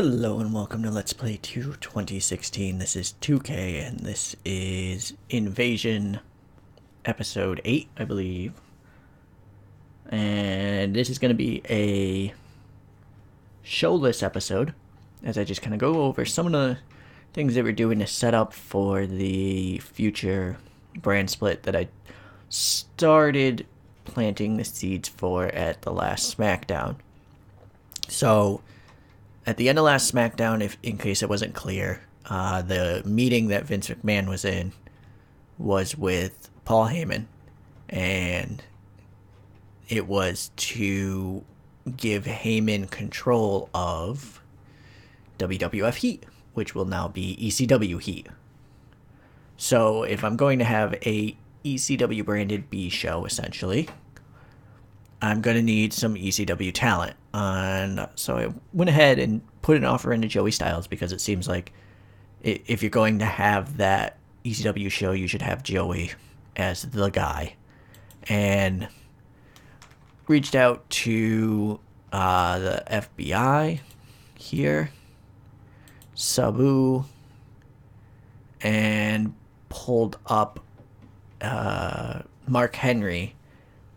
Hello and welcome to Let's Play TEW 2016. This is 2K and this is InVasion episode 8, I believe. And this is going to be a showless episode as I just kind of go over some of the things that we're doing to set up for the future brand split that I started planting the seeds for at the last SmackDown. So at the end of last SmackDown, if in case it wasn't clear, the meeting that Vince McMahon was in was with Paul Heyman, and it was to give Heyman control of WWF Heat, which will now be ECW Heat. So if I'm going to have a ECW branded B show, essentially, I'm going to need some ECW talent. And so I went ahead and put an offer into Joey Styles because it seems like if you're going to have that ECW show, you should have Joey as the guy. And reached out to the FBI here, Sabu, and pulled up Mark Henry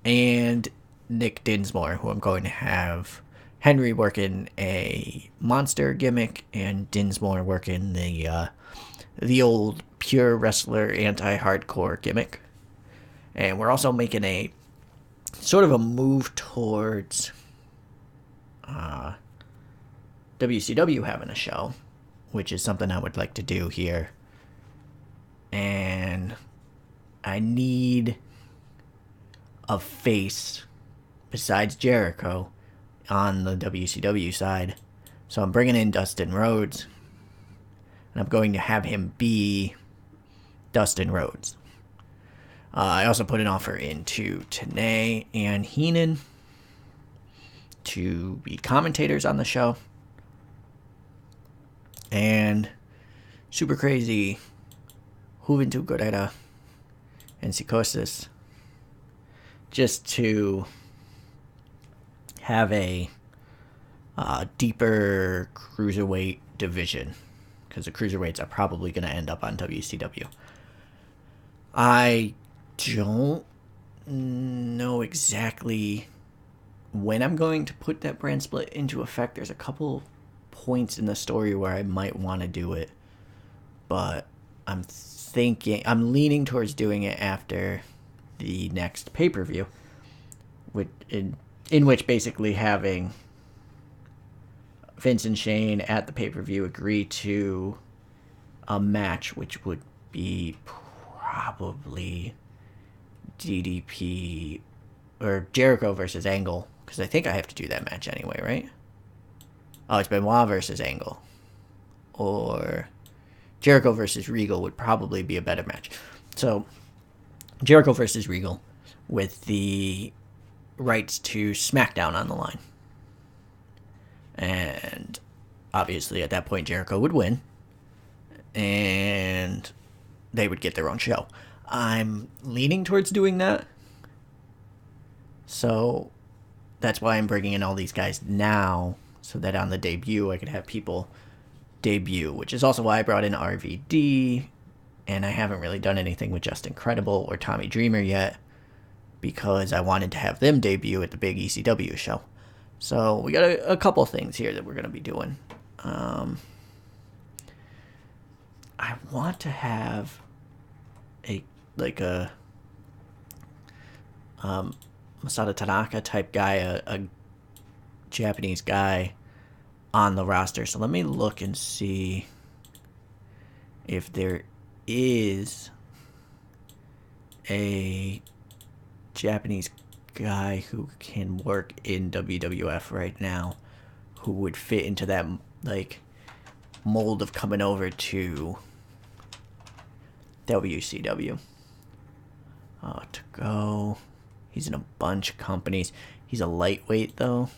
and Nick Dinsmore, who I'm going to have Henry working a monster gimmick and Dinsmore working the old pure wrestler anti-hardcore gimmick. And we're also making a sort of a move towards WCW having a show, which is something I would like to do here. And I need a face besides Jericho on the WCW side. So I'm bringing in Dustin Rhodes, and I'm going to have him be Dustin Rhodes. I also put an offer into Tenay and Heenan to be commentators on the show. And Super Crazy, Juventud Guerrera, and Psicosis, just to have a deeper cruiserweight division, because the cruiserweights are probably going to end up on WCW. I don't know exactly when I'm going to put that brand split into effect. There's a couple points in the story where I might want to do it, but I'm leaning towards doing it after the next pay-per-view, in which basically having Vince and Shane at the pay-per-view agree to a match, which would be probably DDP or Jericho versus Angle, because I think I have to do that match anyway, right? Oh, it's Benoit versus Angle, or Jericho versus Regal would probably be a better match. So Jericho versus Regal with the rights to SmackDown on the line. And obviously at that point Jericho would win and they would get their own show. I'm leaning towards doing that. So that's why I'm bringing in all these guys now, so that on the debut I could have people debut, which is also why I brought in RVD, and I haven't really done anything with Justin Credible or Tommy Dreamer yet, because I wanted to have them debut at the big ECW show. So we got a couple things here that we're going to be doing. I want to have a Masada Tanaka type guy, a Japanese guy on the roster. So let me look and see if there is a Japanese guy who can work in WWF right now who would fit into that mold of coming over to WCW. To go. He's in a bunch of companies. He's a lightweight though.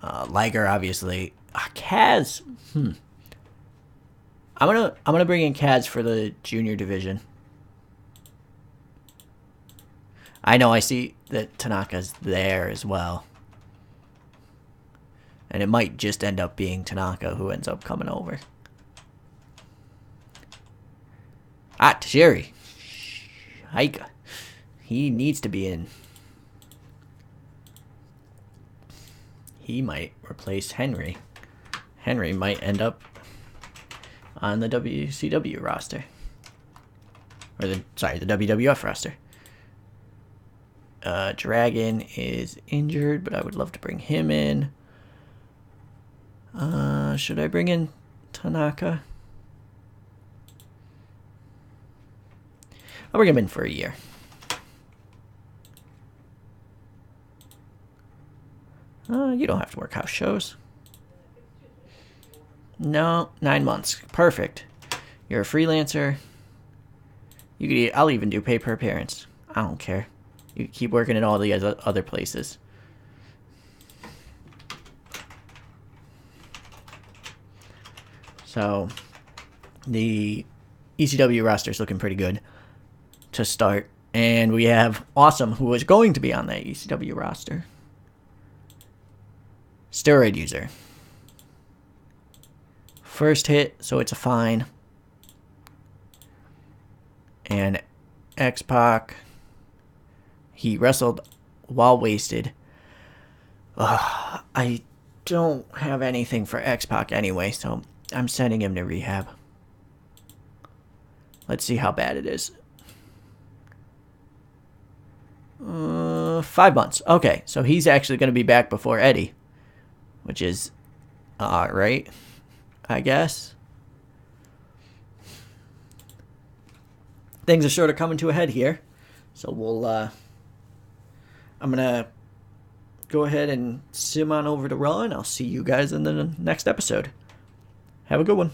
Liger, obviously. Kaz. I'm gonna bring in Kaz for the junior division. I know, I see that Tanaka's there as well. And it might just end up being Tanaka who ends up coming over. Tajiri. Haika. He needs to be in. He might replace Henry. Henry might end up on the WCW roster. Or the WWF roster. Dragon is injured, but I would love to bring him in. Should I bring in Tanaka? I'll bring him in for a year. You don't have to work house shows. No, 9 months. Perfect. You're a freelancer. I'll even do pay per appearance. I don't care. You keep working at all the other places. So, the ECW roster is looking pretty good to start. And we have Awesome, who is going to be on that ECW roster. Steroid user. First hit, so it's a fine. And X-Pac, he wrestled while wasted. I don't have anything for X-Pac anyway, so I'm sending him to rehab. Let's see how bad it is. 5 months. Okay, so he's actually going to be back before Eddie, which is right, I guess. Things are sort of coming to a head here, so I'm gonna go ahead and sim on over to Raw, and I'll see you guys in the next episode. Have a good one.